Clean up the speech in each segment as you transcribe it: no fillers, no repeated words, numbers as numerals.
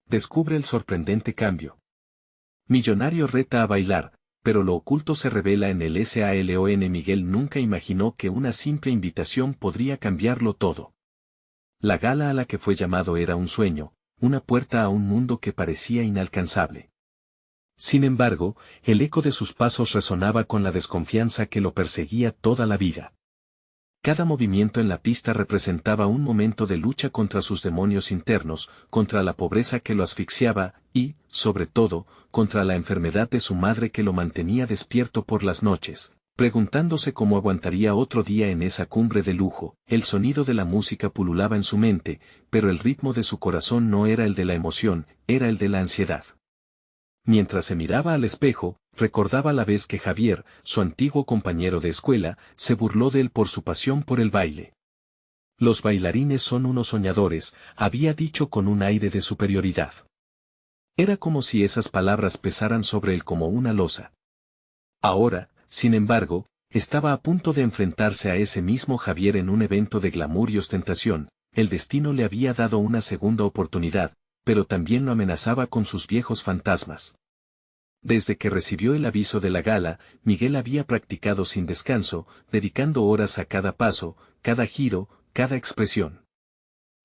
descubre el sorprendente cambio. Millonario reta a bailar, pero lo oculto se revela en el SALON. Miguel nunca imaginó que una simple invitación podría cambiarlo todo. La gala a la que fue llamado era un sueño, una puerta a un mundo que parecía inalcanzable. Sin embargo, el eco de sus pasos resonaba con la desconfianza que lo perseguía toda la vida. Cada movimiento en la pista representaba un momento de lucha contra sus demonios internos, contra la pobreza que lo asfixiaba y, sobre todo, contra la enfermedad de su madre que lo mantenía despierto por las noches, preguntándose cómo aguantaría otro día en esa cumbre de lujo. El sonido de la música pululaba en su mente, pero el ritmo de su corazón no era el de la emoción, era el de la ansiedad. Mientras se miraba al espejo, recordaba la vez que Javier, su antiguo compañero de escuela, se burló de él por su pasión por el baile. Los bailarines son unos soñadores, había dicho con un aire de superioridad. Era como si esas palabras pesaran sobre él como una losa. Ahora, sin embargo, estaba a punto de enfrentarse a ese mismo Javier en un evento de glamour y ostentación. El destino le había dado una segunda oportunidad, pero también lo amenazaba con sus viejos fantasmas. Desde que recibió el aviso de la gala, Miguel había practicado sin descanso, dedicando horas a cada paso, cada giro, cada expresión.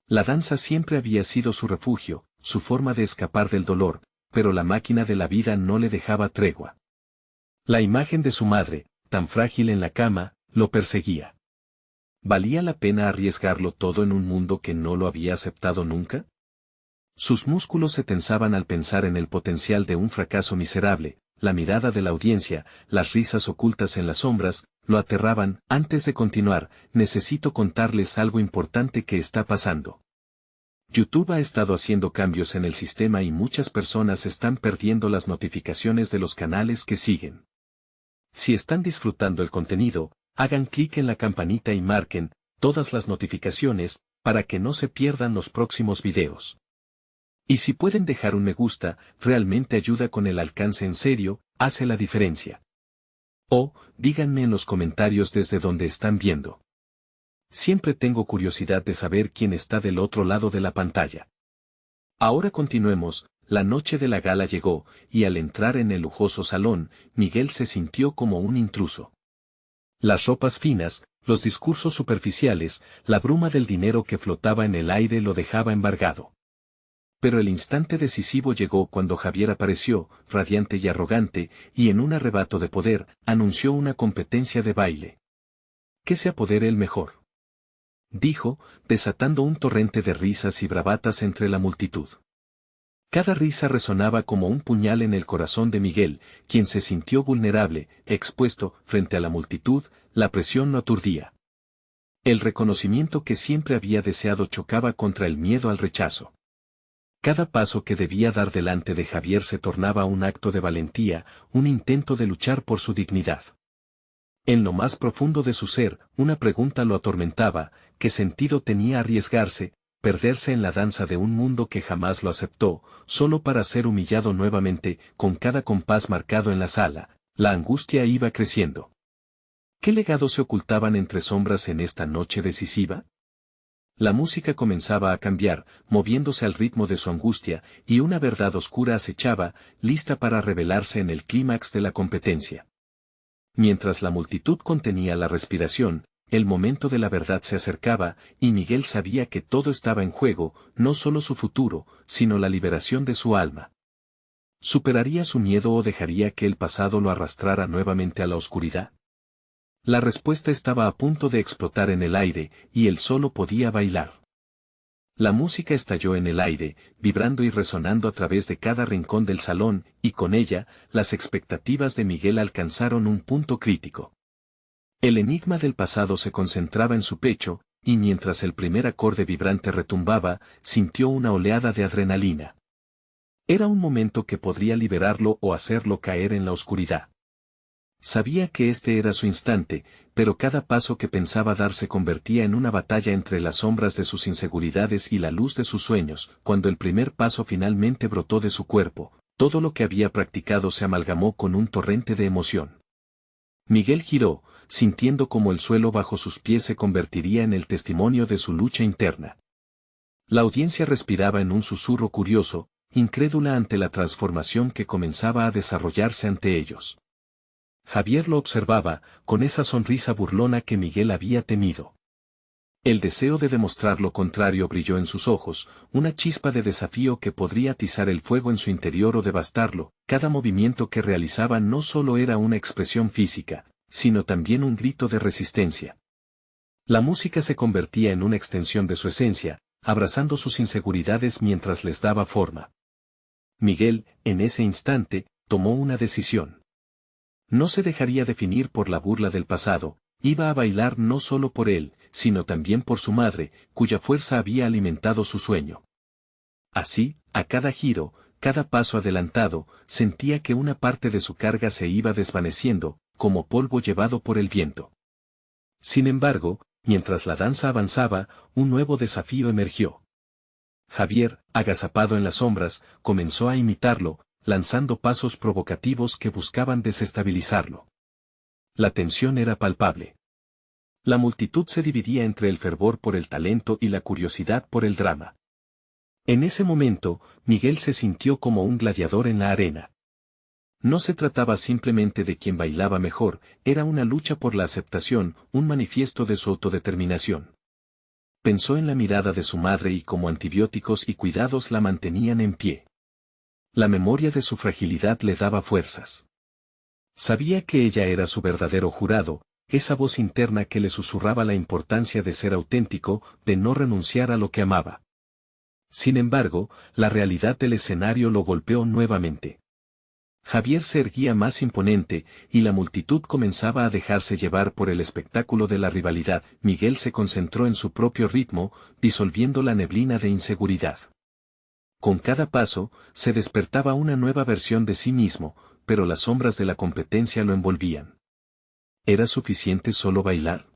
La danza siempre había sido su refugio, su forma de escapar del dolor, pero la máquina de la vida no le dejaba tregua. La imagen de su madre, tan frágil en la cama, lo perseguía. ¿Valía la pena arriesgarlo todo en un mundo que no lo había aceptado nunca? Sus músculos se tensaban al pensar en el potencial de un fracaso miserable, la mirada de la audiencia, las risas ocultas en las sombras, lo aterraban. Antes de continuar, necesito contarles algo importante que está pasando. YouTube ha estado haciendo cambios en el sistema y muchas personas están perdiendo las notificaciones de los canales que siguen. Si están disfrutando el contenido, hagan clic en la campanita y marquen todas las notificaciones para que no se pierdan los próximos videos. Y si pueden dejar un me gusta, realmente ayuda con el alcance en serio, hace la diferencia. O, díganme en los comentarios desde donde están viendo. Siempre tengo curiosidad de saber quién está del otro lado de la pantalla. Ahora continuemos. La noche de la gala llegó, y al entrar en el lujoso salón, Miguel se sintió como un intruso. Las ropas finas, los discursos superficiales, la bruma del dinero que flotaba en el aire lo dejaba embargado. Pero el instante decisivo llegó cuando Javier apareció, radiante y arrogante, y en un arrebato de poder, anunció una competencia de baile. «Que se apodere el mejor», dijo, desatando un torrente de risas y bravatas entre la multitud. Cada risa resonaba como un puñal en el corazón de Miguel, quien se sintió vulnerable, expuesto, frente a la multitud. La presión lo aturdía. El reconocimiento que siempre había deseado chocaba contra el miedo al rechazo. Cada paso que debía dar delante de Javier se tornaba un acto de valentía, un intento de luchar por su dignidad. En lo más profundo de su ser, una pregunta lo atormentaba: ¿qué sentido tenía arriesgarse, perderse en la danza de un mundo que jamás lo aceptó, solo para ser humillado nuevamente? Con cada compás marcado en la sala, la angustia iba creciendo. ¿Qué legados se ocultaban entre sombras en esta noche decisiva? La música comenzaba a cambiar, moviéndose al ritmo de su angustia, y una verdad oscura acechaba, lista para revelarse en el clímax de la competencia. Mientras la multitud contenía la respiración, el momento de la verdad se acercaba, y Miguel sabía que todo estaba en juego, no solo su futuro, sino la liberación de su alma. ¿Superaría su miedo o dejaría que el pasado lo arrastrara nuevamente a la oscuridad? La respuesta estaba a punto de explotar en el aire, y él solo podía bailar. La música estalló en el aire, vibrando y resonando a través de cada rincón del salón, y con ella, las expectativas de Miguel alcanzaron un punto crítico. El enigma del pasado se concentraba en su pecho, y mientras el primer acorde vibrante retumbaba, sintió una oleada de adrenalina. Era un momento que podría liberarlo o hacerlo caer en la oscuridad. Sabía que este era su instante, pero cada paso que pensaba dar se convertía en una batalla entre las sombras de sus inseguridades y la luz de sus sueños. Cuando el primer paso finalmente brotó de su cuerpo, todo lo que había practicado se amalgamó con un torrente de emoción. Miguel giró, sintiendo como el suelo bajo sus pies se convertiría en el testimonio de su lucha interna. La audiencia respiraba en un susurro curioso, incrédula ante la transformación que comenzaba a desarrollarse ante ellos. Javier lo observaba, con esa sonrisa burlona que Miguel había temido. El deseo de demostrar lo contrario brilló en sus ojos, una chispa de desafío que podría atizar el fuego en su interior o devastarlo. Cada movimiento que realizaba no solo era una expresión física, sino también un grito de resistencia. La música se convertía en una extensión de su esencia, abrazando sus inseguridades mientras les daba forma. Miguel, en ese instante, tomó una decisión. No se dejaría definir por la burla del pasado, iba a bailar no solo por él, sino también por su madre, cuya fuerza había alimentado su sueño. Así, a cada giro, cada paso adelantado, sentía que una parte de su carga se iba desvaneciendo, como polvo llevado por el viento. Sin embargo, mientras la danza avanzaba, un nuevo desafío emergió. Javier, agazapado en las sombras, comenzó a imitarlo, lanzando pasos provocativos que buscaban desestabilizarlo. La tensión era palpable. La multitud se dividía entre el fervor por el talento y la curiosidad por el drama. En ese momento, Miguel se sintió como un gladiador en la arena. No se trataba simplemente de quien bailaba mejor, era una lucha por la aceptación, un manifiesto de su autodeterminación. Pensó en la mirada de su madre y como antibióticos y cuidados la mantenían en pie. La memoria de su fragilidad le daba fuerzas. Sabía que ella era su verdadero jurado, esa voz interna que le susurraba la importancia de ser auténtico, de no renunciar a lo que amaba. Sin embargo, la realidad del escenario lo golpeó nuevamente. Javier se erguía más imponente, y la multitud comenzaba a dejarse llevar por el espectáculo de la rivalidad. Miguel se concentró en su propio ritmo, disolviendo la neblina de inseguridad. Con cada paso, se despertaba una nueva versión de sí mismo, pero las sombras de la competencia lo envolvían. ¿Era suficiente solo bailar?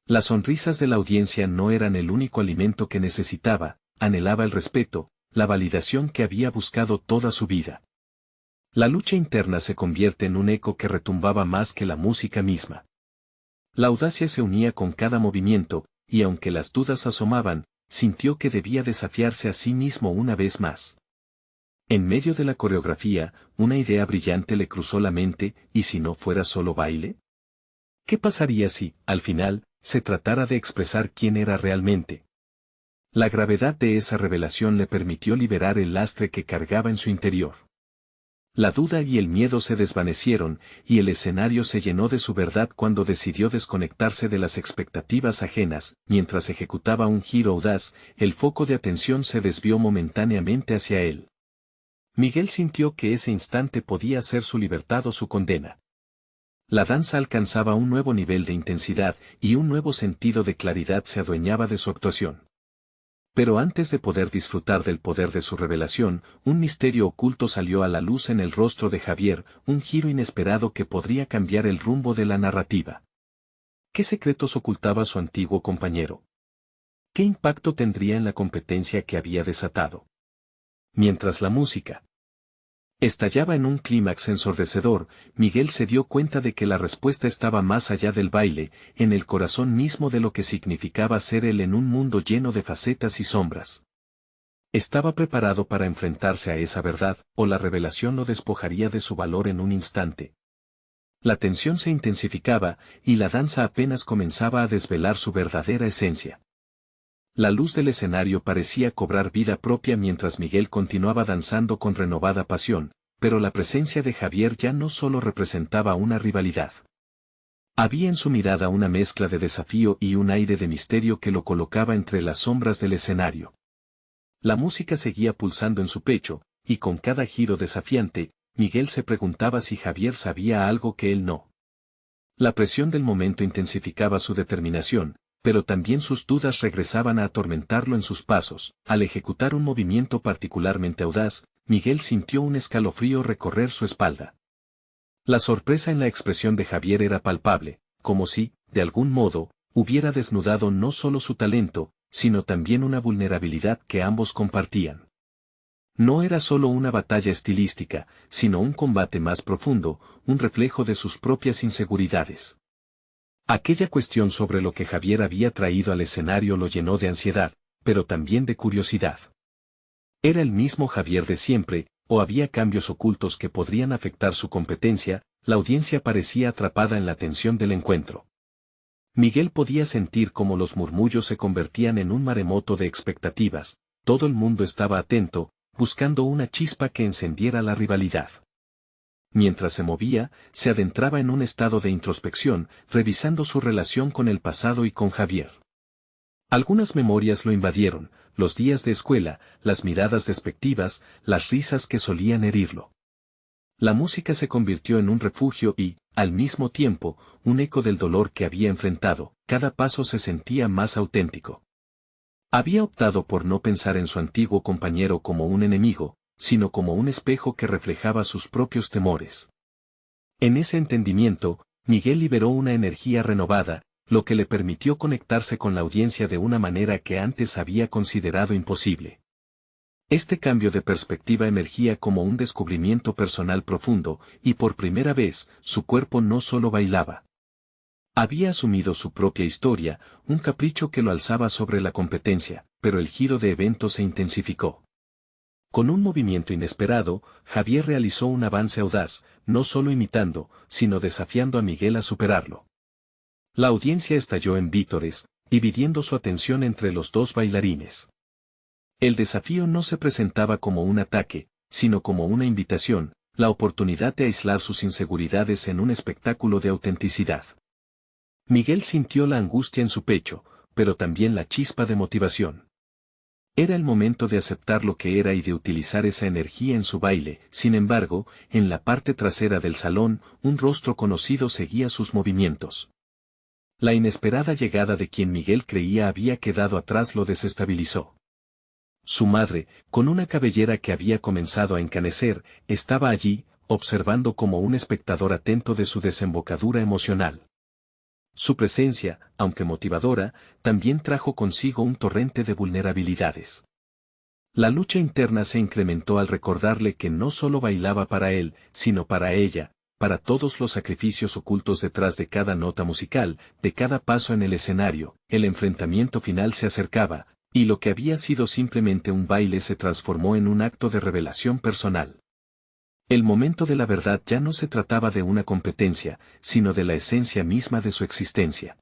Las sonrisas de la audiencia no eran el único alimento que necesitaba, anhelaba el respeto, la validación que había buscado toda su vida. La lucha interna se convierte en un eco que retumbaba más que la música misma. La audacia se unía con cada movimiento, y aunque las dudas asomaban, sintió que debía desafiarse a sí mismo una vez más. En medio de la coreografía, una idea brillante le cruzó la mente, ¿y si no fuera solo baile? ¿Qué pasaría si, al final, se tratara de expresar quién era realmente? La gravedad de esa revelación le permitió liberar el lastre que cargaba en su interior. La duda y el miedo se desvanecieron, y el escenario se llenó de su verdad cuando decidió desconectarse de las expectativas ajenas. Mientras ejecutaba un giro audaz, el foco de atención se desvió momentáneamente hacia él. Miguel sintió que ese instante podía ser su libertad o su condena. La danza alcanzaba un nuevo nivel de intensidad, y un nuevo sentido de claridad se adueñaba de su actuación. Pero antes de poder disfrutar del poder de su revelación, un misterio oculto salió a la luz en el rostro de Javier, un giro inesperado que podría cambiar el rumbo de la narrativa. ¿Qué secretos ocultaba su antiguo compañero? ¿Qué impacto tendría en la competencia que había desatado? Mientras la música estallaba en un clímax ensordecedor, Miguel se dio cuenta de que la respuesta estaba más allá del baile, en el corazón mismo de lo que significaba ser él en un mundo lleno de facetas y sombras. Estaba preparado para enfrentarse a esa verdad, o la revelación lo despojaría de su valor en un instante. La tensión se intensificaba, y la danza apenas comenzaba a desvelar su verdadera esencia. La luz del escenario parecía cobrar vida propia mientras Miguel continuaba danzando con renovada pasión, pero la presencia de Javier ya no solo representaba una rivalidad. Había en su mirada una mezcla de desafío y un aire de misterio que lo colocaba entre las sombras del escenario. La música seguía pulsando en su pecho, y con cada giro desafiante, Miguel se preguntaba si Javier sabía algo que él no. La presión del momento intensificaba su determinación, pero también sus dudas regresaban a atormentarlo en sus pasos. Al ejecutar un movimiento particularmente audaz, Miguel sintió un escalofrío recorrer su espalda. La sorpresa en la expresión de Javier era palpable, como si, de algún modo, hubiera desnudado no solo su talento, sino también una vulnerabilidad que ambos compartían. No era solo una batalla estilística, sino un combate más profundo, un reflejo de sus propias inseguridades. Aquella cuestión sobre lo que Javier había traído al escenario lo llenó de ansiedad, pero también de curiosidad. ¿Era el mismo Javier de siempre, o había cambios ocultos que podrían afectar su competencia? La audiencia parecía atrapada en la tensión del encuentro. Miguel podía sentir cómo los murmullos se convertían en un maremoto de expectativas, todo el mundo estaba atento, buscando una chispa que encendiera la rivalidad. Mientras se movía, se adentraba en un estado de introspección, revisando su relación con el pasado y con Javier. Algunas memorias lo invadieron, los días de escuela, las miradas despectivas, las risas que solían herirlo. La música se convirtió en un refugio y, al mismo tiempo, un eco del dolor que había enfrentado. Cada paso se sentía más auténtico. Había optado por no pensar en su antiguo compañero como un enemigo, sino como un espejo que reflejaba sus propios temores. En ese entendimiento, Miguel liberó una energía renovada, lo que le permitió conectarse con la audiencia de una manera que antes había considerado imposible. Este cambio de perspectiva emergía como un descubrimiento personal profundo, y por primera vez, su cuerpo no solo bailaba. Había asumido su propia historia, un capricho que lo alzaba sobre la competencia, pero el giro de eventos se intensificó. Con un movimiento inesperado, Javier realizó un avance audaz, no solo imitando, sino desafiando a Miguel a superarlo. La audiencia estalló en vítores, dividiendo su atención entre los dos bailarines. El desafío no se presentaba como un ataque, sino como una invitación, la oportunidad de aislar sus inseguridades en un espectáculo de autenticidad. Miguel sintió la angustia en su pecho, pero también la chispa de motivación. Era el momento de aceptar lo que era y de utilizar esa energía en su baile. Sin embargo, en la parte trasera del salón, un rostro conocido seguía sus movimientos. La inesperada llegada de quien Miguel creía había quedado atrás lo desestabilizó. Su madre, con una cabellera que había comenzado a encanecer, estaba allí, observando como un espectador atento de su desembocadura emocional. Su presencia, aunque motivadora, también trajo consigo un torrente de vulnerabilidades. La lucha interna se incrementó al recordarle que no solo bailaba para él, sino para ella, para todos los sacrificios ocultos detrás de cada nota musical, de cada paso en el escenario. El enfrentamiento final se acercaba, y lo que había sido simplemente un baile se transformó en un acto de revelación personal. El momento de la verdad ya no se trataba de una competencia, sino de la esencia misma de su existencia.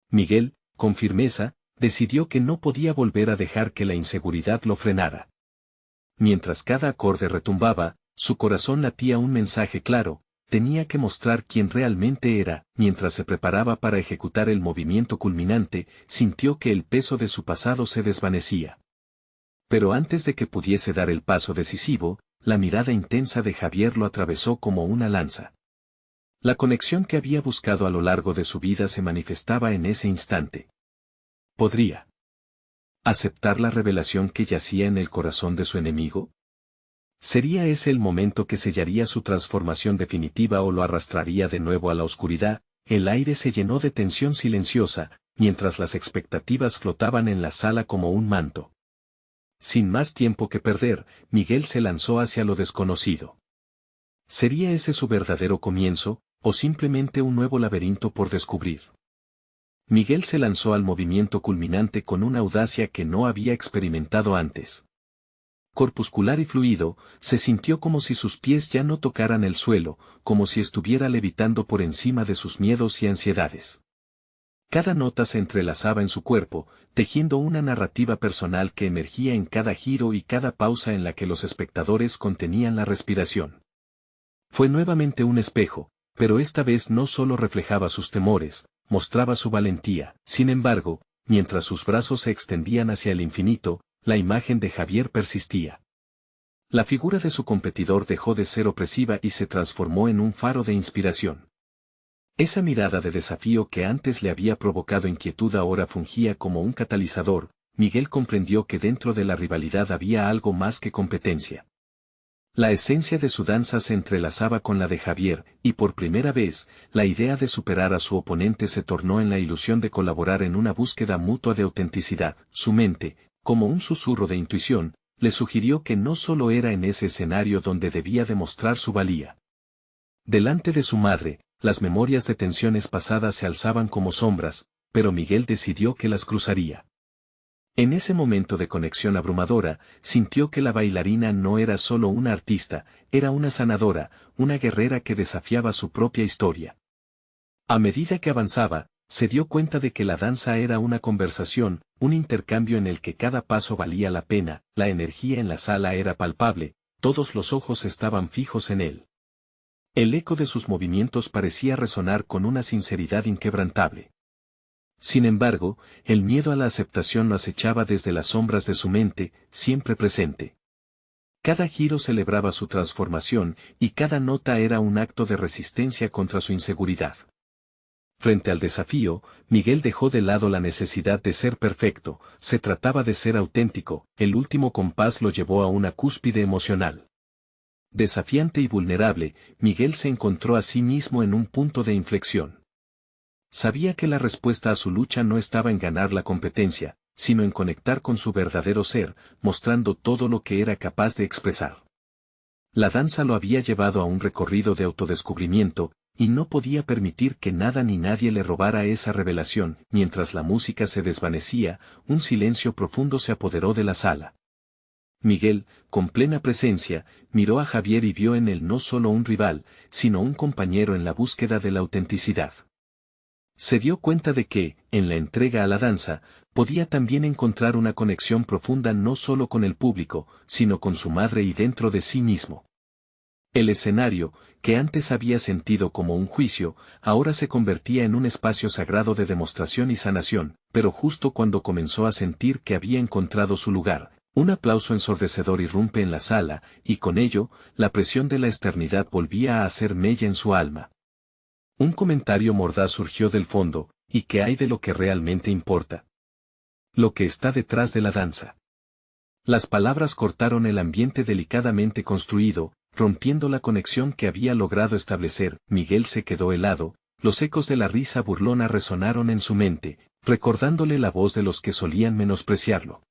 Miguel, con firmeza, decidió que no podía volver a dejar que la inseguridad lo frenara. Mientras cada acorde retumbaba, su corazón latía un mensaje claro: tenía que mostrar quién realmente era. Mientras se preparaba para ejecutar el movimiento culminante, sintió que el peso de su pasado se desvanecía. Pero antes de que pudiese dar el paso decisivo, la mirada intensa de Javier lo atravesó como una lanza. La conexión que había buscado a lo largo de su vida se manifestaba en ese instante. ¿Podría aceptar la revelación que yacía en el corazón de su enemigo? ¿Sería ese el momento que sellaría su transformación definitiva o lo arrastraría de nuevo a la oscuridad? El aire se llenó de tensión silenciosa, mientras las expectativas flotaban en la sala como un manto. Sin más tiempo que perder, Miguel se lanzó hacia lo desconocido. ¿Sería ese su verdadero comienzo, o simplemente un nuevo laberinto por descubrir? Miguel se lanzó al movimiento culminante con una audacia que no había experimentado antes. Corpuscular y fluido, se sintió como si sus pies ya no tocaran el suelo, como si estuviera levitando por encima de sus miedos y ansiedades. Cada nota se entrelazaba en su cuerpo, tejiendo una narrativa personal que emergía en cada giro y cada pausa en la que los espectadores contenían la respiración. Fue nuevamente un espejo, pero esta vez no solo reflejaba sus temores, mostraba su valentía. Sin embargo, mientras sus brazos se extendían hacia el infinito, la imagen de Javier persistía. La figura de su competidor dejó de ser opresiva y se transformó en un faro de inspiración. Esa mirada de desafío que antes le había provocado inquietud ahora fungía como un catalizador. Miguel comprendió que dentro de la rivalidad había algo más que competencia. La esencia de su danza se entrelazaba con la de Javier, y por primera vez, la idea de superar a su oponente se tornó en la ilusión de colaborar en una búsqueda mutua de autenticidad. Su mente, como un susurro de intuición, le sugirió que no solo era en ese escenario donde debía demostrar su valía. Delante de su madre, las memorias de tensiones pasadas se alzaban como sombras, pero Miguel decidió que las cruzaría. En ese momento de conexión abrumadora, sintió que la bailarina no era solo una artista, era una sanadora, una guerrera que desafiaba su propia historia. A medida que avanzaba, se dio cuenta de que la danza era una conversación, un intercambio en el que cada paso valía la pena, la energía en la sala era palpable, todos los ojos estaban fijos en él. El eco de sus movimientos parecía resonar con una sinceridad inquebrantable. Sin embargo, el miedo a la aceptación lo acechaba desde las sombras de su mente, siempre presente. Cada giro celebraba su transformación, y cada nota era un acto de resistencia contra su inseguridad. Frente al desafío, Miguel dejó de lado la necesidad de ser perfecto, se trataba de ser auténtico, el último compás lo llevó a una cúspide emocional. Desafiante y vulnerable, Miguel se encontró a sí mismo en un punto de inflexión. Sabía que la respuesta a su lucha no estaba en ganar la competencia, sino en conectar con su verdadero ser, mostrando todo lo que era capaz de expresar. La danza lo había llevado a un recorrido de autodescubrimiento, y no podía permitir que nada ni nadie le robara esa revelación. Mientras la música se desvanecía, un silencio profundo se apoderó de la sala. Miguel, con plena presencia, miró a Javier y vio en él no solo un rival, sino un compañero en la búsqueda de la autenticidad. Se dio cuenta de que, en la entrega a la danza, podía también encontrar una conexión profunda no solo con el público, sino con su madre y dentro de sí mismo. El escenario, que antes había sentido como un juicio, ahora se convertía en un espacio sagrado de demostración y sanación, pero justo cuando comenzó a sentir que había encontrado su lugar, un aplauso ensordecedor irrumpe en la sala, y con ello, la presión de la eternidad volvía a hacer mella en su alma. Un comentario mordaz surgió del fondo, ¿y qué hay de lo que realmente importa? Lo que está detrás de la danza. Las palabras cortaron el ambiente delicadamente construido, rompiendo la conexión que había logrado establecer. Miguel se quedó helado, los ecos de la risa burlona resonaron en su mente, recordándole la voz de los que solían menospreciarlo.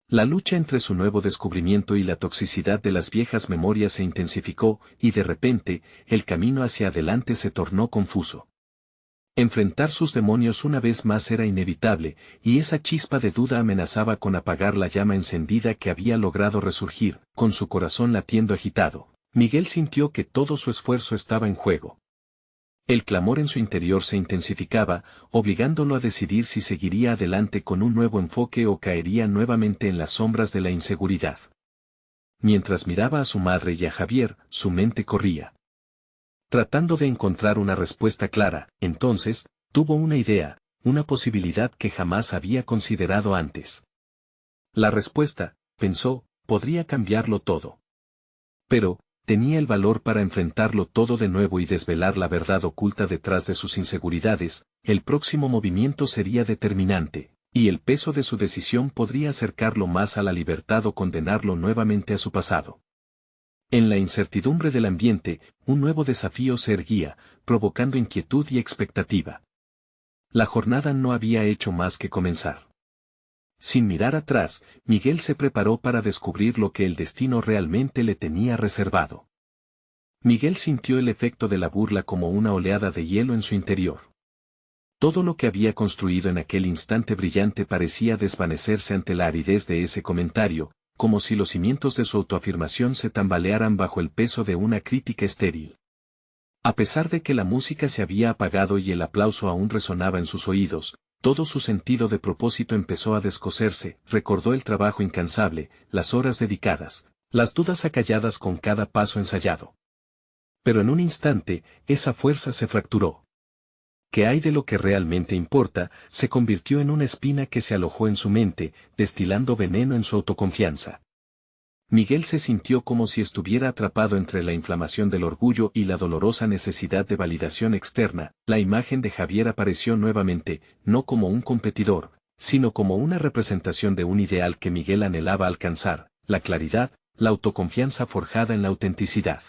La lucha entre su nuevo descubrimiento y la toxicidad de las viejas memorias se intensificó, y de repente, el camino hacia adelante se tornó confuso. Enfrentar sus demonios una vez más era inevitable, y esa chispa de duda amenazaba con apagar la llama encendida que había logrado resurgir. Con su corazón latiendo agitado, Miguel sintió que todo su esfuerzo estaba en juego. El clamor en su interior se intensificaba, obligándolo a decidir si seguiría adelante con un nuevo enfoque o caería nuevamente en las sombras de la inseguridad. Mientras miraba a su madre y a Javier, su mente corría. Tratando de encontrar una respuesta clara, entonces, tuvo una idea, una posibilidad que jamás había considerado antes. La respuesta, pensó, podría cambiarlo todo. Pero, tenía el valor para enfrentarlo todo de nuevo y desvelar la verdad oculta detrás de sus inseguridades. El próximo movimiento sería determinante, y el peso de su decisión podría acercarlo más a la libertad o condenarlo nuevamente a su pasado. En la incertidumbre del ambiente, un nuevo desafío se erguía, provocando inquietud y expectativa. La jornada no había hecho más que comenzar. Sin mirar atrás, Miguel se preparó para descubrir lo que el destino realmente le tenía reservado. Miguel sintió el efecto de la burla como una oleada de hielo en su interior. Todo lo que había construido en aquel instante brillante parecía desvanecerse ante la aridez de ese comentario, como si los cimientos de su autoafirmación se tambalearan bajo el peso de una crítica estéril. A pesar de que la música se había apagado y el aplauso aún resonaba en sus oídos, todo su sentido de propósito empezó a descoserse. Recordó el trabajo incansable, las horas dedicadas, las dudas acalladas con cada paso ensayado. Pero en un instante, esa fuerza se fracturó. ¿Qué hay de lo que realmente importa? Se convirtió en una espina que se alojó en su mente, destilando veneno en su autoconfianza. Miguel se sintió como si estuviera atrapado entre la inflamación del orgullo y la dolorosa necesidad de validación externa. La imagen de Javier apareció nuevamente, no como un competidor, sino como una representación de un ideal que Miguel anhelaba alcanzar: la claridad, la autoconfianza forjada en la autenticidad.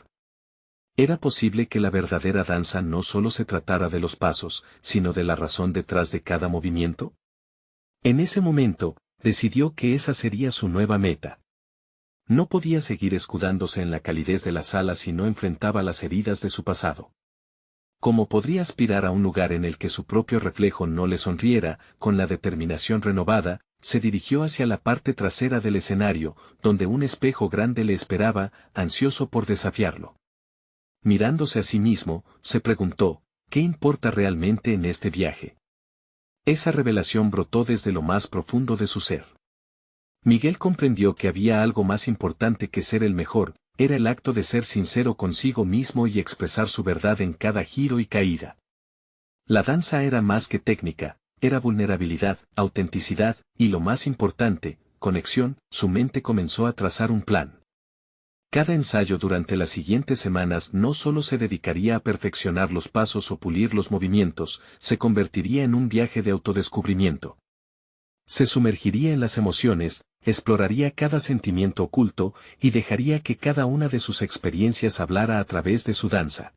¿Era posible que la verdadera danza no solo se tratara de los pasos, sino de la razón detrás de cada movimiento? En ese momento, decidió que esa sería su nueva meta. No podía seguir escudándose en la calidez de la sala si no enfrentaba las heridas de su pasado. ¿Cómo podría aspirar a un lugar en el que su propio reflejo no le sonriera? Con la determinación renovada, se dirigió hacia la parte trasera del escenario, donde un espejo grande le esperaba, ansioso por desafiarlo. Mirándose a sí mismo, se preguntó, ¿qué importa realmente en este viaje? Esa revelación brotó desde lo más profundo de su ser. Miguel comprendió que había algo más importante que ser el mejor, era el acto de ser sincero consigo mismo y expresar su verdad en cada giro y caída. La danza era más que técnica, era vulnerabilidad, autenticidad, y lo más importante, conexión. Su mente comenzó a trazar un plan. Cada ensayo durante las siguientes semanas no solo se dedicaría a perfeccionar los pasos o pulir los movimientos, se convertiría en un viaje de autodescubrimiento. Se sumergiría en las emociones, exploraría cada sentimiento oculto, y dejaría que cada una de sus experiencias hablara a través de su danza.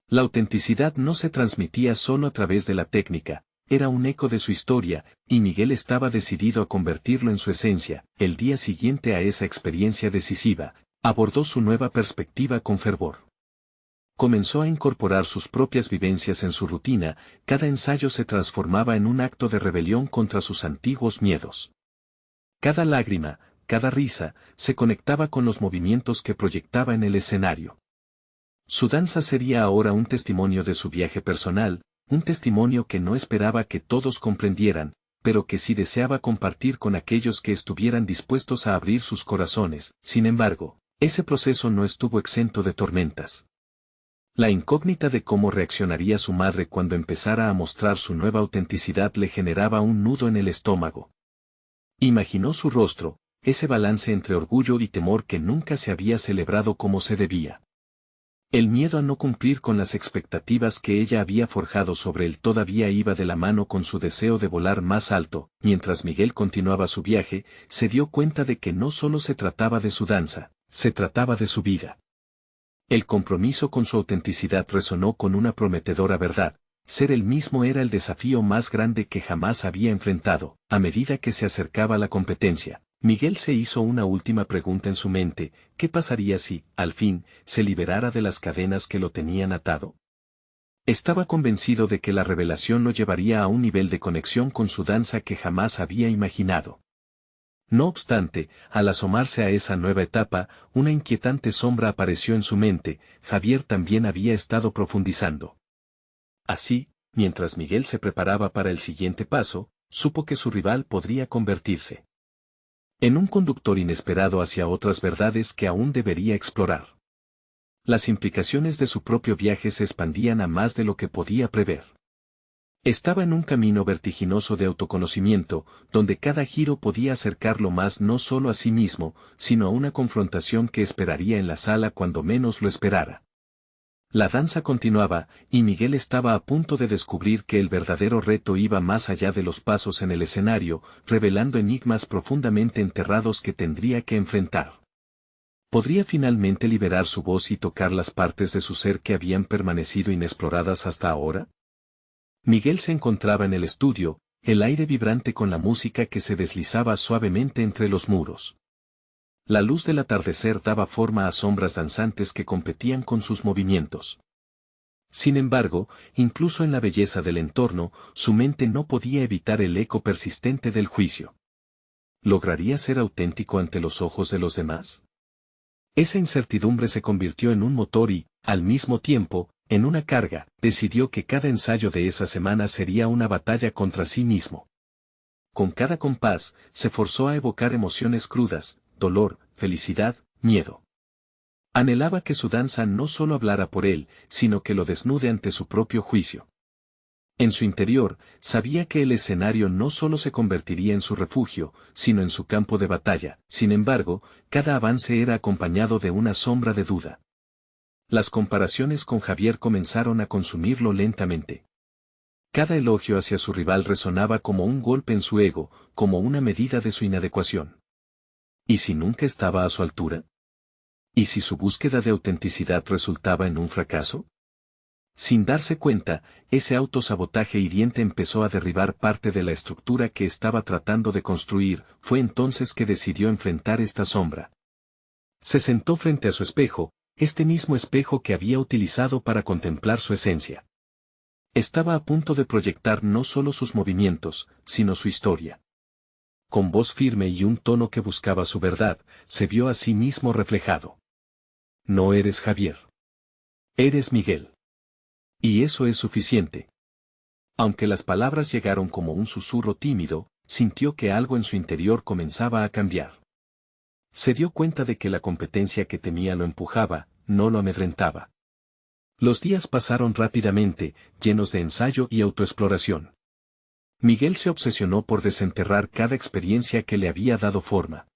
La autenticidad no se transmitía solo a través de la técnica, era un eco de su historia, y Miguel estaba decidido a convertirlo en su esencia. El día siguiente a esa experiencia decisiva, abordó su nueva perspectiva con fervor. Comenzó a incorporar sus propias vivencias en su rutina, cada ensayo se transformaba en un acto de rebelión contra sus antiguos miedos. Cada lágrima, cada risa, se conectaba con los movimientos que proyectaba en el escenario. Su danza sería ahora un testimonio de su viaje personal, un testimonio que no esperaba que todos comprendieran, pero que sí deseaba compartir con aquellos que estuvieran dispuestos a abrir sus corazones. Sin embargo, ese proceso no estuvo exento de tormentas. La incógnita de cómo reaccionaría su madre cuando empezara a mostrar su nueva autenticidad le generaba un nudo en el estómago. Imaginó su rostro, ese balance entre orgullo y temor que nunca se había celebrado como se debía. El miedo a no cumplir con las expectativas que ella había forjado sobre él todavía iba de la mano con su deseo de volar más alto. Mientras Miguel continuaba su viaje, se dio cuenta de que no solo se trataba de su danza, se trataba de su vida. El compromiso con su autenticidad resonó con una prometedora verdad. Ser él mismo era el desafío más grande que jamás había enfrentado. A medida que se acercaba a la competencia, Miguel se hizo una última pregunta en su mente: ¿qué pasaría si, al fin, se liberara de las cadenas que lo tenían atado? Estaba convencido de que la revelación lo llevaría a un nivel de conexión con su danza que jamás había imaginado. No obstante, al asomarse a esa nueva etapa, una inquietante sombra apareció en su mente. Javier también había estado profundizando. Así, mientras Miguel se preparaba para el siguiente paso, supo que su rival podría convertirse en un conductor inesperado hacia otras verdades que aún debería explorar. Las implicaciones de su propio viaje se expandían a más de lo que podía prever. Estaba en un camino vertiginoso de autoconocimiento, donde cada giro podía acercarlo más no solo a sí mismo, sino a una confrontación que esperaría en la sala cuando menos lo esperara. La danza continuaba, y Miguel estaba a punto de descubrir que el verdadero reto iba más allá de los pasos en el escenario, revelando enigmas profundamente enterrados que tendría que enfrentar. ¿Podría finalmente liberar su voz y tocar las partes de su ser que habían permanecido inexploradas hasta ahora? Miguel se encontraba en el estudio, el aire vibrante con la música que se deslizaba suavemente entre los muros. La luz del atardecer daba forma a sombras danzantes que competían con sus movimientos. Sin embargo, incluso en la belleza del entorno, su mente no podía evitar el eco persistente del juicio. ¿Lograría ser auténtico ante los ojos de los demás? Esa incertidumbre se convirtió en un motor y, al mismo tiempo, en una carga. Decidió que cada ensayo de esa semana sería una batalla contra sí mismo. Con cada compás, se forzó a evocar emociones crudas: dolor, felicidad, miedo. Anhelaba que su danza no solo hablara por él, sino que lo desnude ante su propio juicio. En su interior, sabía que el escenario no solo se convertiría en su refugio, sino en su campo de batalla. Sin embargo, cada avance era acompañado de una sombra de duda. Las comparaciones con Javier comenzaron a consumirlo lentamente. Cada elogio hacia su rival resonaba como un golpe en su ego, como una medida de su inadecuación. ¿Y si nunca estaba a su altura? ¿Y si su búsqueda de autenticidad resultaba en un fracaso? Sin darse cuenta, ese autosabotaje hiriente empezó a derribar parte de la estructura que estaba tratando de construir. Fue entonces que decidió enfrentar esta sombra. Se sentó frente a su espejo, este mismo espejo que había utilizado para contemplar su esencia. Estaba a punto de proyectar no solo sus movimientos, sino su historia. Con voz firme y un tono que buscaba su verdad, se vio a sí mismo reflejado. No eres Javier. Eres Miguel. Y eso es suficiente. Aunque las palabras llegaron como un susurro tímido, sintió que algo en su interior comenzaba a cambiar. Se dio cuenta de que la competencia que temía lo empujaba, no lo amedrentaba. Los días pasaron rápidamente, llenos de ensayo y autoexploración. Miguel se obsesionó por desenterrar cada experiencia que le había dado forma.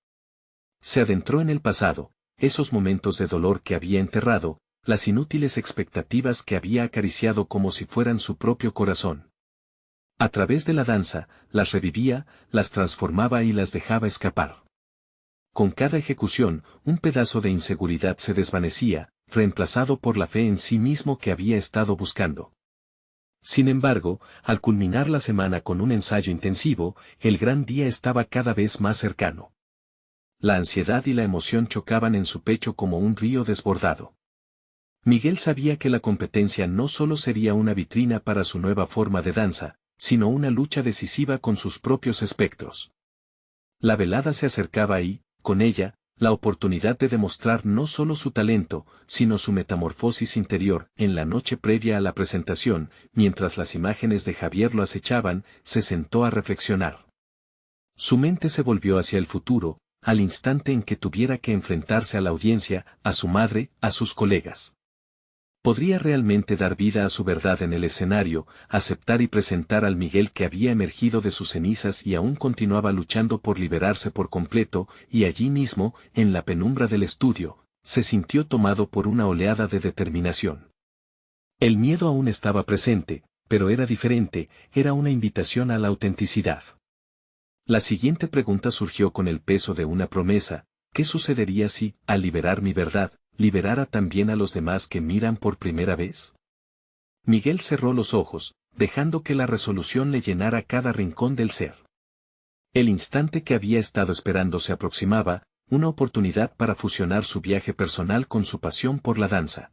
Se adentró en el pasado, esos momentos de dolor que había enterrado, las inútiles expectativas que había acariciado como si fueran su propio corazón. A través de la danza, las revivía, las transformaba y las dejaba escapar. Con cada ejecución, un pedazo de inseguridad se desvanecía, reemplazado por la fe en sí mismo que había estado buscando. Sin embargo, al culminar la semana con un ensayo intensivo, el gran día estaba cada vez más cercano. La ansiedad y la emoción chocaban en su pecho como un río desbordado. Miguel sabía que la competencia no solo sería una vitrina para su nueva forma de danza, sino una lucha decisiva con sus propios espectros. La velada se acercaba y, con ella, la oportunidad de demostrar no solo su talento, sino su metamorfosis interior. En la noche previa a la presentación, mientras las imágenes de Javier lo acechaban, se sentó a reflexionar. Su mente se volvió hacia el futuro, al instante en que tuviera que enfrentarse a la audiencia, a su madre, a sus colegas. ¿Podría realmente dar vida a su verdad en el escenario, aceptar y presentar al Miguel que había emergido de sus cenizas y aún continuaba luchando por liberarse por completo? Y allí mismo, en la penumbra del estudio, se sintió tomado por una oleada de determinación. El miedo aún estaba presente, pero era diferente, era una invitación a la autenticidad. La siguiente pregunta surgió con el peso de una promesa: ¿qué sucedería si, al liberar mi verdad, liberara también a los demás que miran por primera vez? Miguel cerró los ojos, dejando que la resolución le llenara cada rincón del ser. El instante que había estado esperando se aproximaba, una oportunidad para fusionar su viaje personal con su pasión por la danza.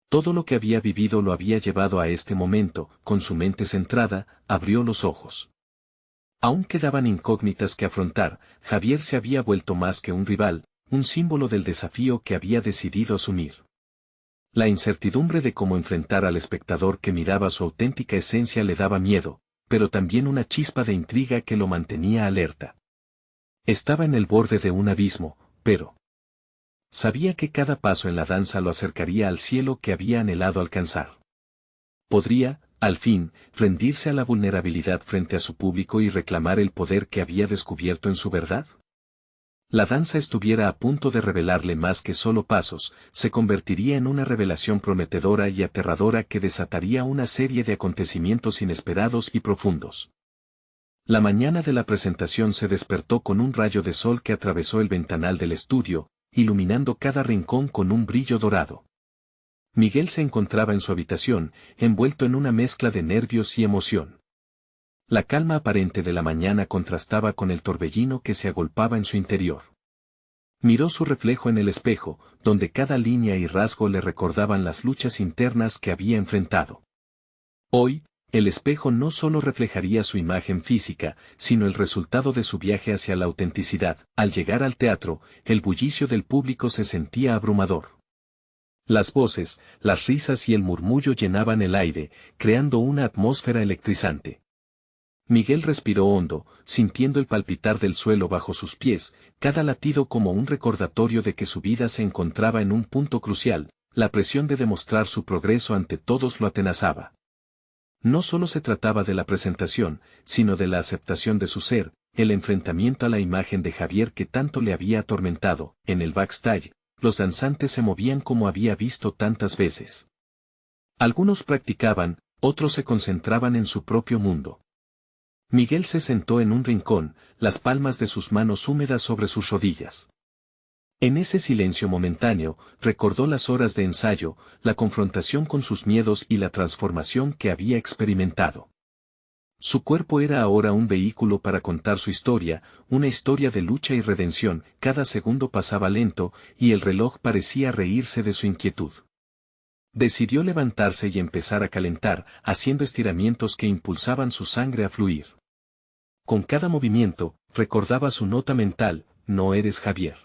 Todo lo que había vivido lo había llevado a este momento. Con su mente centrada, abrió los ojos. Aún quedaban incógnitas que afrontar. Javier se había vuelto más que un rival, un símbolo del desafío que había decidido asumir. La incertidumbre de cómo enfrentar al espectador que miraba su auténtica esencia le daba miedo, pero también una chispa de intriga que lo mantenía alerta. Estaba en el borde de un abismo, pero sabía que cada paso en la danza lo acercaría al cielo que había anhelado alcanzar. Podría, al fin, rendirse a la vulnerabilidad frente a su público y reclamar el poder que había descubierto en su verdad. La danza estuviera a punto de revelarle más que solo pasos, se convertiría en una revelación prometedora y aterradora que desataría una serie de acontecimientos inesperados y profundos. La mañana de la presentación se despertó con un rayo de sol que atravesó el ventanal del estudio, iluminando cada rincón con un brillo dorado. Miguel se encontraba en su habitación, envuelto en una mezcla de nervios y emoción. La calma aparente de la mañana contrastaba con el torbellino que se agolpaba en su interior. Miró su reflejo en el espejo, donde cada línea y rasgo le recordaban las luchas internas que había enfrentado. Hoy, el espejo no solo reflejaría su imagen física, sino el resultado de su viaje hacia la autenticidad. Al llegar al teatro, el bullicio del público se sentía abrumador. Las voces, las risas y el murmullo llenaban el aire, creando una atmósfera electrizante. Miguel respiró hondo, sintiendo el palpitar del suelo bajo sus pies, cada latido como un recordatorio de que su vida se encontraba en un punto crucial. La presión de demostrar su progreso ante todos lo atenazaba. No solo se trataba de la presentación, sino de la aceptación de su ser, el enfrentamiento a la imagen de Javier que tanto le había atormentado. En el backstage, los danzantes se movían como había visto tantas veces. Algunos practicaban, otros se concentraban en su propio mundo. Miguel se sentó en un rincón, las palmas de sus manos húmedas sobre sus rodillas. En ese silencio momentáneo, recordó las horas de ensayo, la confrontación con sus miedos y la transformación que había experimentado. Su cuerpo era ahora un vehículo para contar su historia, una historia de lucha y redención. Cada segundo pasaba lento, y el reloj parecía reírse de su inquietud. Decidió levantarse y empezar a calentar, haciendo estiramientos que impulsaban su sangre a fluir. Con cada movimiento, recordaba su nota mental: no eres Javier.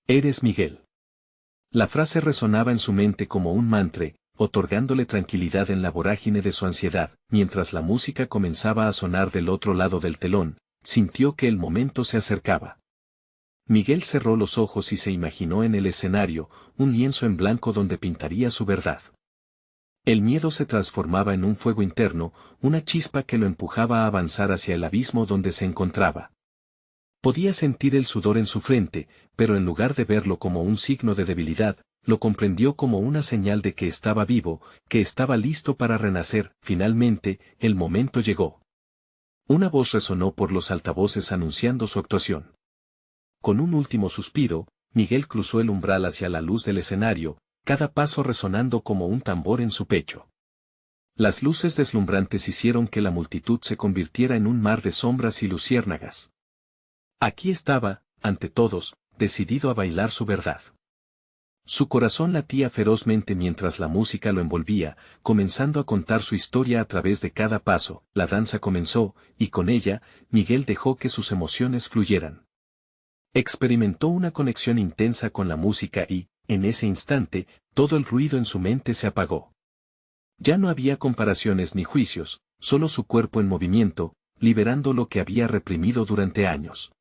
Eres Miguel. La frase resonaba en su mente como un mantra, otorgándole tranquilidad en la vorágine de su ansiedad. Mientras la música comenzaba a sonar del otro lado del telón, sintió que el momento se acercaba. Miguel cerró los ojos y se imaginó en el escenario, un lienzo en blanco donde pintaría su verdad. El miedo se transformaba en un fuego interno, una chispa que lo empujaba a avanzar hacia el abismo donde se encontraba. Podía sentir el sudor en su frente, pero en lugar de verlo como un signo de debilidad, lo comprendió como una señal de que estaba vivo, que estaba listo para renacer. Finalmente, el momento llegó. Una voz resonó por los altavoces anunciando su actuación. Con un último suspiro, Miguel cruzó el umbral hacia la luz del escenario, cada paso resonando como un tambor en su pecho. Las luces deslumbrantes hicieron que la multitud se convirtiera en un mar de sombras y luciérnagas. Aquí estaba, ante todos, decidido a bailar su verdad. Su corazón latía ferozmente mientras la música lo envolvía, comenzando a contar su historia a través de cada paso. La danza comenzó, y con ella, Miguel dejó que sus emociones fluyeran. Experimentó una conexión intensa con la música y, en ese instante, todo el ruido en su mente se apagó. Ya no había comparaciones ni juicios, solo su cuerpo en movimiento, liberando lo que había reprimido durante años.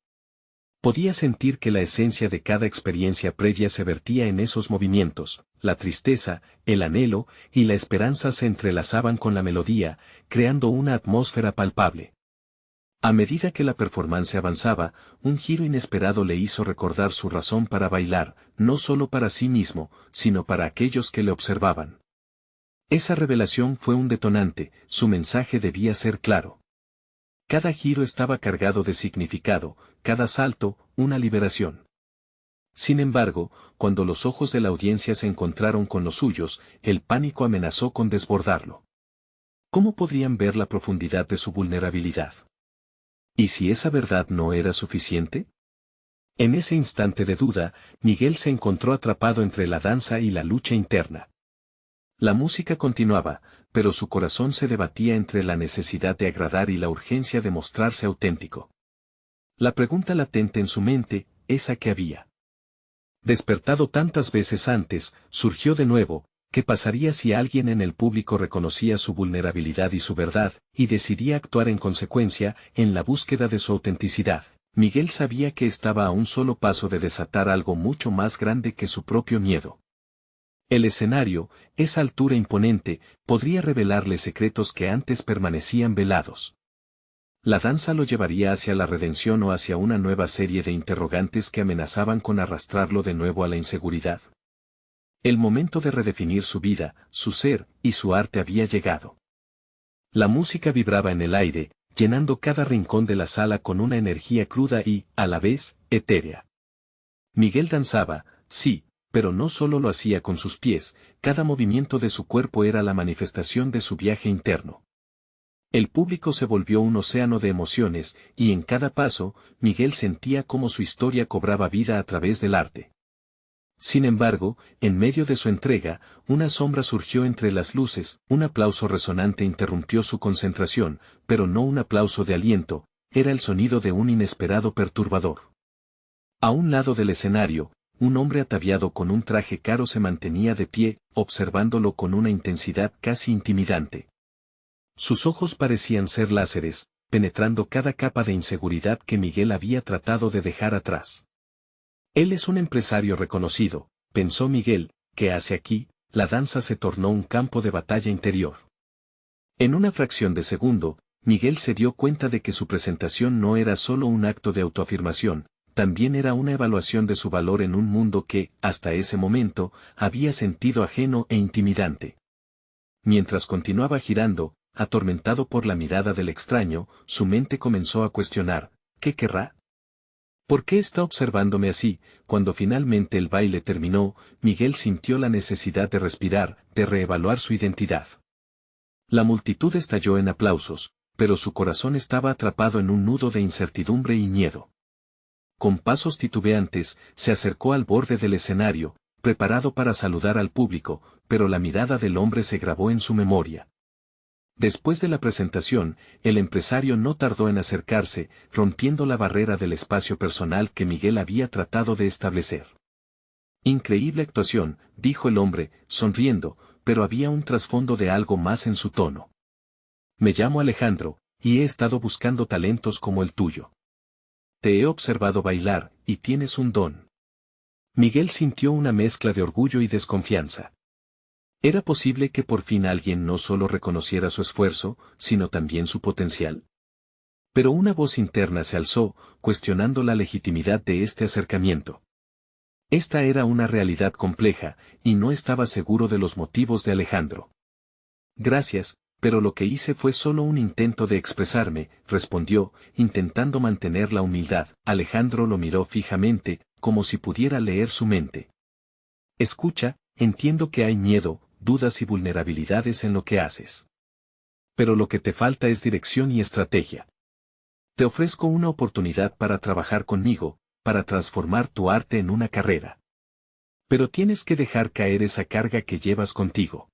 Podía sentir que la esencia de cada experiencia previa se vertía en esos movimientos: la tristeza, el anhelo y la esperanza se entrelazaban con la melodía, creando una atmósfera palpable. A medida que la performance avanzaba, un giro inesperado le hizo recordar su razón para bailar, no solo para sí mismo, sino para aquellos que le observaban. Esa revelación fue un detonante, su mensaje debía ser claro. Cada giro estaba cargado de significado, cada salto, una liberación. Sin embargo, cuando los ojos de la audiencia se encontraron con los suyos, el pánico amenazó con desbordarlo. ¿Cómo podrían ver la profundidad de su vulnerabilidad? ¿Y si esa verdad no era suficiente? En ese instante de duda, Miguel se encontró atrapado entre la danza y la lucha interna. La música continuaba, pero su corazón se debatía entre la necesidad de agradar y la urgencia de mostrarse auténtico. La pregunta latente en su mente, esa que había despertado tantas veces antes, surgió de nuevo: ¿qué pasaría si alguien en el público reconocía su vulnerabilidad y su verdad, y decidía actuar en consecuencia, en la búsqueda de su autenticidad? Miguel sabía que estaba a un solo paso de desatar algo mucho más grande que su propio miedo. El escenario, esa altura imponente, podría revelarle secretos que antes permanecían velados. La danza lo llevaría hacia la redención o hacia una nueva serie de interrogantes que amenazaban con arrastrarlo de nuevo a la inseguridad. El momento de redefinir su vida, su ser y su arte había llegado. La música vibraba en el aire, llenando cada rincón de la sala con una energía cruda y, a la vez, etérea. Miguel danzaba, sí, pero no solo lo hacía con sus pies, cada movimiento de su cuerpo era la manifestación de su viaje interno. El público se volvió un océano de emociones, y en cada paso, Miguel sentía cómo su historia cobraba vida a través del arte. Sin embargo, en medio de su entrega, una sombra surgió entre las luces. Un aplauso resonante interrumpió su concentración, pero no un aplauso de aliento, era el sonido de un inesperado perturbador. A un lado del escenario, un hombre ataviado con un traje caro se mantenía de pie, observándolo con una intensidad casi intimidante. Sus ojos parecían ser láseres, penetrando cada capa de inseguridad que Miguel había tratado de dejar atrás. Él es un empresario reconocido, pensó Miguel, que hace aquí. La danza se tornó un campo de batalla interior. En una fracción de segundo, Miguel se dio cuenta de que su presentación no era solo un acto de autoafirmación, también era una evaluación de su valor en un mundo que, hasta ese momento, había sentido ajeno e intimidante. Mientras continuaba girando, atormentado por la mirada del extraño, su mente comenzó a cuestionar: ¿qué querrá? ¿Por qué está observándome así? Cuando finalmente el baile terminó, Miguel sintió la necesidad de respirar, de reevaluar su identidad. La multitud estalló en aplausos, pero su corazón estaba atrapado en un nudo de incertidumbre y miedo. Con pasos titubeantes, se acercó al borde del escenario, preparado para saludar al público, pero la mirada del hombre se grabó en su memoria. Después de la presentación, el empresario no tardó en acercarse, rompiendo la barrera del espacio personal que Miguel había tratado de establecer. Increíble actuación, dijo el hombre, sonriendo, pero había un trasfondo de algo más en su tono. Me llamo Alejandro, y he estado buscando talentos como el tuyo. Te he observado bailar, y tienes un don. Miguel sintió una mezcla de orgullo y desconfianza. ¿Era posible que por fin alguien no solo reconociera su esfuerzo, sino también su potencial? Pero una voz interna se alzó, cuestionando la legitimidad de este acercamiento. Esta era una realidad compleja, y no estaba seguro de los motivos de Alejandro. Gracias, pero lo que hice fue solo un intento de expresarme, respondió, intentando mantener la humildad. Alejandro lo miró fijamente, como si pudiera leer su mente. Escucha, entiendo que hay miedo, dudas y vulnerabilidades en lo que haces. Pero lo que te falta es dirección y estrategia. Te ofrezco una oportunidad para trabajar conmigo, para transformar tu arte en una carrera. Pero tienes que dejar caer esa carga que llevas contigo.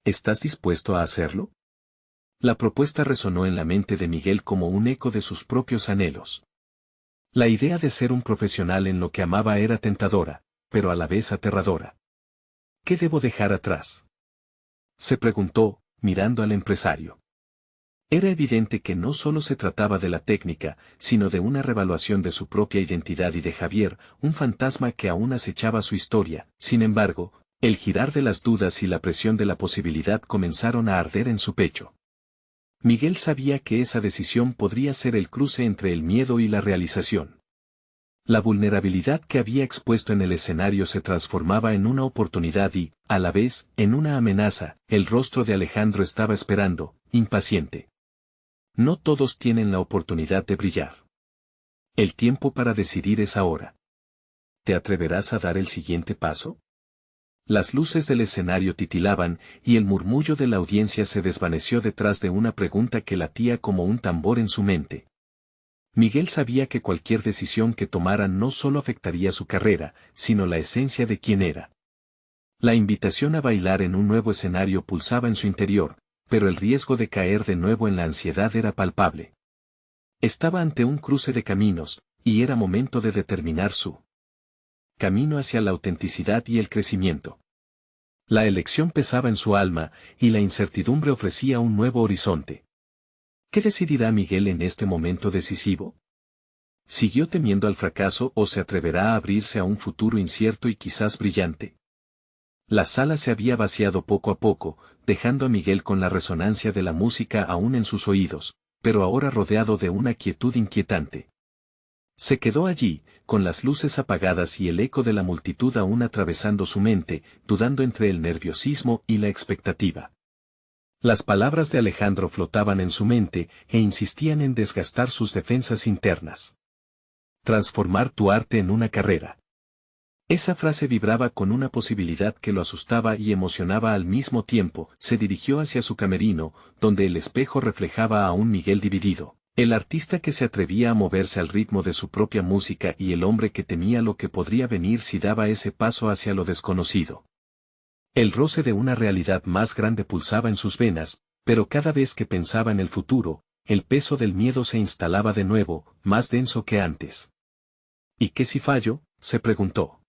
¿Estás dispuesto a hacerlo? La propuesta resonó en la mente de Miguel como un eco de sus propios anhelos. La idea de ser un profesional en lo que amaba era tentadora, pero a la vez aterradora. ¿Qué debo dejar atrás?, se preguntó, mirando al empresario. Era evidente que no solo se trataba de la técnica, sino de una revaluación de su propia identidad y de Javier, un fantasma que aún acechaba su historia. Sin embargo, el girar de las dudas y la presión de la posibilidad comenzaron a arder en su pecho. Miguel sabía que esa decisión podría ser el cruce entre el miedo y la realización. La vulnerabilidad que había expuesto en el escenario se transformaba en una oportunidad y, a la vez, en una amenaza. El rostro de Alejandro estaba esperando, impaciente. No todos tienen la oportunidad de brillar. El tiempo para decidir es ahora. ¿Te atreverás a dar el siguiente paso? Las luces del escenario titilaban, y el murmullo de la audiencia se desvaneció detrás de una pregunta que latía como un tambor en su mente. Miguel sabía que cualquier decisión que tomara no solo afectaría su carrera, sino la esencia de quién era. La invitación a bailar en un nuevo escenario pulsaba en su interior, pero el riesgo de caer de nuevo en la ansiedad era palpable. Estaba ante un cruce de caminos, y era momento de determinar su camino hacia la autenticidad y el crecimiento. La elección pesaba en su alma, y la incertidumbre ofrecía un nuevo horizonte. ¿Qué decidirá Miguel en este momento decisivo? ¿Siguió temiendo al fracaso o se atreverá a abrirse a un futuro incierto y quizás brillante? La sala se había vaciado poco a poco, dejando a Miguel con la resonancia de la música aún en sus oídos, pero ahora rodeado de una quietud inquietante. Se quedó allí, con las luces apagadas y el eco de la multitud aún atravesando su mente, dudando entre el nerviosismo y la expectativa. Las palabras de Alejandro flotaban en su mente e insistían en desgastar sus defensas internas. Transformar tu arte en una carrera. Esa frase vibraba con una posibilidad que lo asustaba y emocionaba al mismo tiempo. Se dirigió hacia su camerino, donde el espejo reflejaba a un Miguel dividido, el artista que se atrevía a moverse al ritmo de su propia música y el hombre que temía lo que podría venir si daba ese paso hacia lo desconocido. El roce de una realidad más grande pulsaba en sus venas, pero cada vez que pensaba en el futuro, el peso del miedo se instalaba de nuevo, más denso que antes. ¿Y qué si fallo?, se preguntó.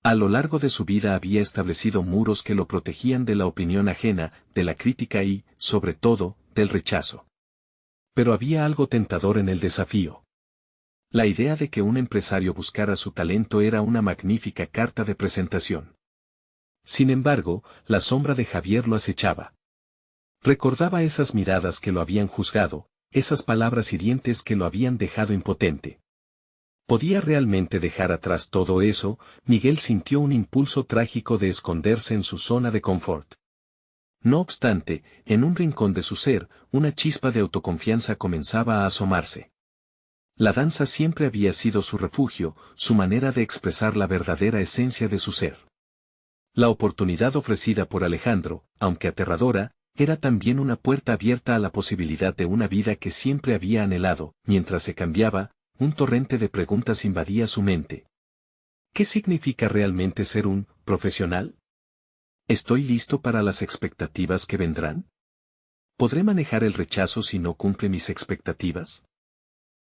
A lo largo de su vida había establecido muros que lo protegían de la opinión ajena, de la crítica y, sobre todo, del rechazo. Pero había algo tentador en el desafío. La idea de que un empresario buscara su talento era una magnífica carta de presentación. Sin embargo, la sombra de Javier lo acechaba. Recordaba esas miradas que lo habían juzgado, esas palabras hirientes que lo habían dejado impotente. ¿Podía realmente dejar atrás todo eso? Miguel sintió un impulso trágico de esconderse en su zona de confort. No obstante, en un rincón de su ser, una chispa de autoconfianza comenzaba a asomarse. La danza siempre había sido su refugio, su manera de expresar la verdadera esencia de su ser. La oportunidad ofrecida por Alejandro, aunque aterradora, era también una puerta abierta a la posibilidad de una vida que siempre había anhelado. Mientras se cambiaba, un torrente de preguntas invadía su mente. ¿Qué significa realmente ser un profesional? ¿Estoy listo para las expectativas que vendrán? ¿Podré manejar el rechazo si no cumple mis expectativas?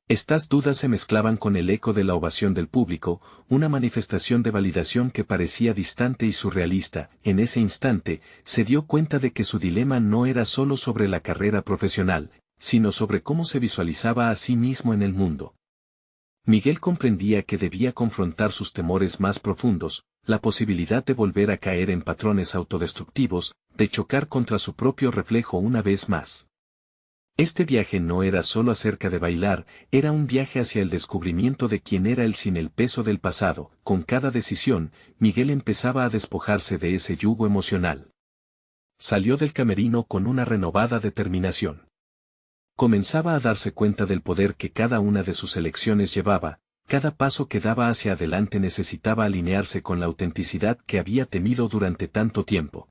Estas dudas se mezclaban con el eco de la ovación del público, una manifestación de validación que parecía distante y surrealista. En ese instante, se dio cuenta de que su dilema no era solo sobre la carrera profesional, sino sobre cómo se visualizaba a sí mismo en el mundo. Miguel comprendía que debía confrontar sus temores más profundos, la posibilidad de volver a caer en patrones autodestructivos, de chocar contra su propio reflejo una vez más. Este viaje no era solo acerca de bailar, era un viaje hacia el descubrimiento de quién era él sin el peso del pasado. Con cada decisión, Miguel empezaba a despojarse de ese yugo emocional. Salió del camerino con una renovada determinación. Comenzaba a darse cuenta del poder que cada una de sus elecciones llevaba, cada paso que daba hacia adelante necesitaba alinearse con la autenticidad que había temido durante tanto tiempo.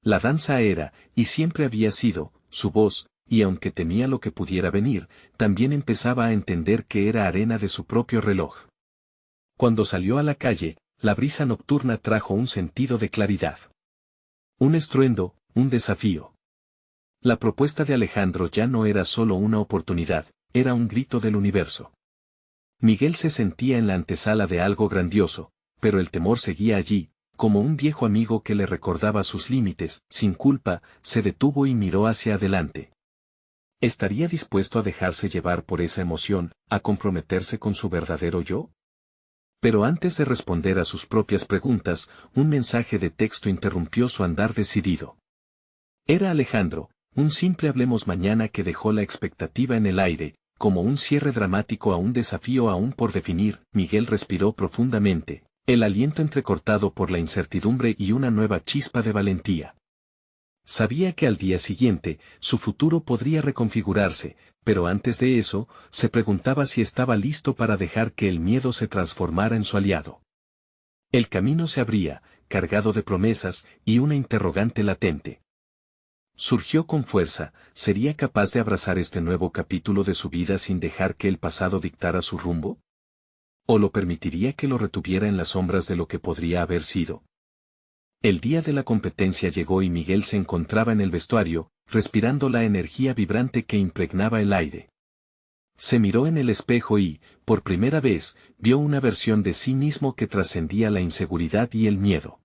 La danza era, y siempre había sido, su voz, y aunque temía lo que pudiera venir, también empezaba a entender que era arena de su propio reloj. Cuando salió a la calle, la brisa nocturna trajo un sentido de claridad. Un estruendo, un desafío. La propuesta de Alejandro ya no era solo una oportunidad, era un grito del universo. Miguel se sentía en la antesala de algo grandioso, pero el temor seguía allí, como un viejo amigo que le recordaba sus límites. Sin culpa, se detuvo y miró hacia adelante. ¿Estaría dispuesto a dejarse llevar por esa emoción, a comprometerse con su verdadero yo? Pero antes de responder a sus propias preguntas, un mensaje de texto interrumpió su andar decidido. Era Alejandro, un simple hablemos mañana que dejó la expectativa en el aire, como un cierre dramático a un desafío aún por definir. Miguel respiró profundamente, el aliento entrecortado por la incertidumbre y una nueva chispa de valentía. Sabía que al día siguiente, su futuro podría reconfigurarse, pero antes de eso, se preguntaba si estaba listo para dejar que el miedo se transformara en su aliado. El camino se abría, cargado de promesas, y una interrogante latente. Surgió con fuerza, ¿sería capaz de abrazar este nuevo capítulo de su vida sin dejar que el pasado dictara su rumbo? ¿O lo permitiría que lo retuviera en las sombras de lo que podría haber sido? El día de la competencia llegó y Miguel se encontraba en el vestuario, respirando la energía vibrante que impregnaba el aire. Se miró en el espejo y, por primera vez, vio una versión de sí mismo que trascendía la inseguridad y el miedo.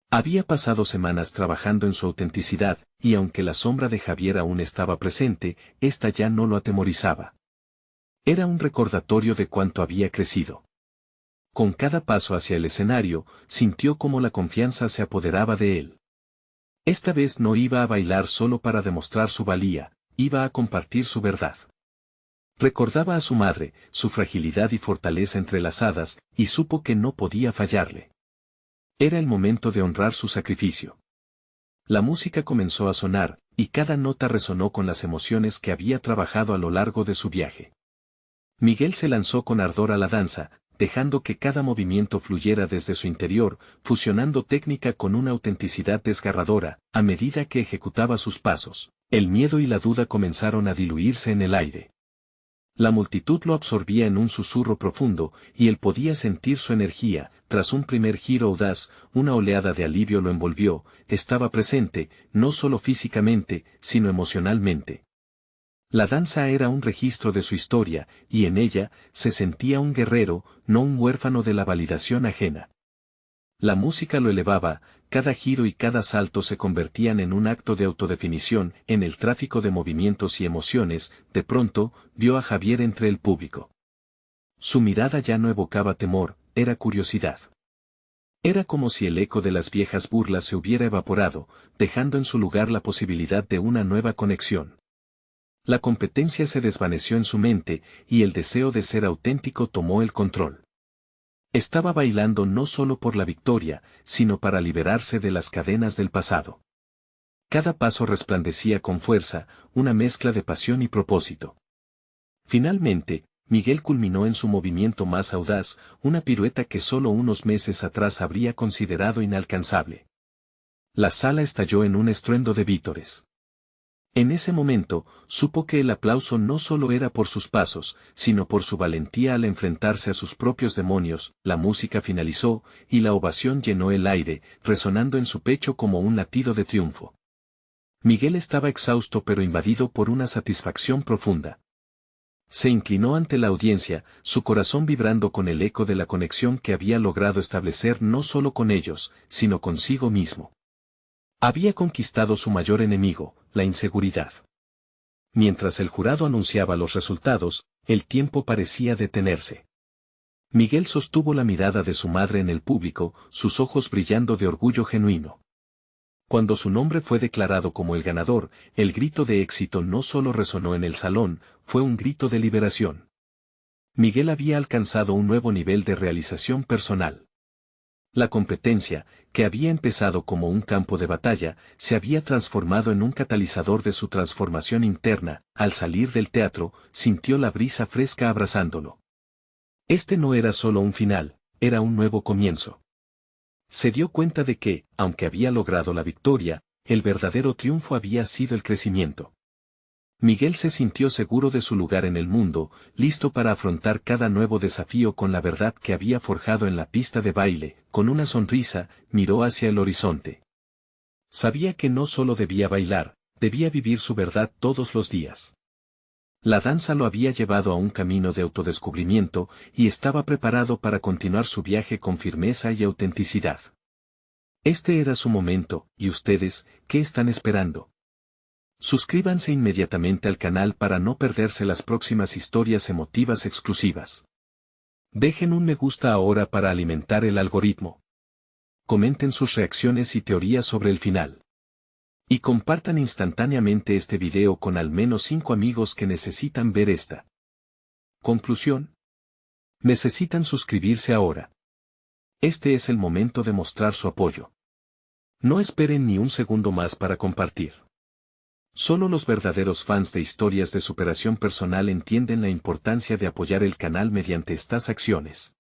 Había pasado semanas trabajando en su autenticidad, y aunque la sombra de Javier aún estaba presente, ésta ya no lo atemorizaba. Era un recordatorio de cuánto había crecido. Con cada paso hacia el escenario, sintió cómo la confianza se apoderaba de él. Esta vez no iba a bailar solo para demostrar su valía, iba a compartir su verdad. Recordaba a su madre, su fragilidad y fortaleza entrelazadas, y supo que no podía fallarle. Era el momento de honrar su sacrificio. La música comenzó a sonar, y cada nota resonó con las emociones que había trabajado a lo largo de su viaje. Miguel se lanzó con ardor a la danza, dejando que cada movimiento fluyera desde su interior, fusionando técnica con una autenticidad desgarradora. A medida que ejecutaba sus pasos, el miedo y la duda comenzaron a diluirse en el aire. La multitud lo absorbía en un susurro profundo, y él podía sentir su energía. Tras un primer giro audaz, una oleada de alivio lo envolvió. Estaba presente, no solo físicamente, sino emocionalmente. La danza era un registro de su historia, y en ella, se sentía un guerrero, no un huérfano de la validación ajena. La música lo elevaba, cada giro y cada salto se convertían en un acto de autodefinición. En el tráfico de movimientos y emociones, de pronto, vio a Javier entre el público. Su mirada ya no evocaba temor, era curiosidad. Era como si el eco de las viejas burlas se hubiera evaporado, dejando en su lugar la posibilidad de una nueva conexión. La competencia se desvaneció en su mente, y el deseo de ser auténtico tomó el control. Estaba bailando no solo por la victoria, sino para liberarse de las cadenas del pasado. Cada paso resplandecía con fuerza, una mezcla de pasión y propósito. Finalmente, Miguel culminó en su movimiento más audaz, una pirueta que solo unos meses atrás habría considerado inalcanzable. La sala estalló en un estruendo de vítores. En ese momento, supo que el aplauso no solo era por sus pasos, sino por su valentía al enfrentarse a sus propios demonios. La música finalizó, y la ovación llenó el aire, resonando en su pecho como un latido de triunfo. Miguel estaba exhausto pero invadido por una satisfacción profunda. Se inclinó ante la audiencia, su corazón vibrando con el eco de la conexión que había logrado establecer no solo con ellos, sino consigo mismo. Había conquistado su mayor enemigo, la inseguridad. Mientras el jurado anunciaba los resultados, el tiempo parecía detenerse. Miguel sostuvo la mirada de su madre en el público, sus ojos brillando de orgullo genuino. Cuando su nombre fue declarado como el ganador, el grito de éxito no solo resonó en el salón, fue un grito de liberación. Miguel había alcanzado un nuevo nivel de realización personal. La competencia, que había empezado como un campo de batalla, se había transformado en un catalizador de su transformación interna. Al salir del teatro, sintió la brisa fresca abrazándolo. Este no era solo un final, era un nuevo comienzo. Se dio cuenta de que, aunque había logrado la victoria, el verdadero triunfo había sido el crecimiento. Miguel se sintió seguro de su lugar en el mundo, listo para afrontar cada nuevo desafío con la verdad que había forjado en la pista de baile. Con una sonrisa, miró hacia el horizonte. Sabía que no solo debía bailar, debía vivir su verdad todos los días. La danza lo había llevado a un camino de autodescubrimiento, y estaba preparado para continuar su viaje con firmeza y autenticidad. Este era su momento, y ustedes, ¿qué están esperando? Suscríbanse inmediatamente al canal para no perderse las próximas historias emotivas exclusivas. Dejen un me gusta ahora para alimentar el algoritmo. Comenten sus reacciones y teorías sobre el final. Y compartan instantáneamente este video con al menos 5 amigos que necesitan ver esta. Conclusión. Necesitan suscribirse ahora. Este es el momento de mostrar su apoyo. No esperen ni un segundo más para compartir. Solo los verdaderos fans de historias de superación personal entienden la importancia de apoyar el canal mediante estas acciones.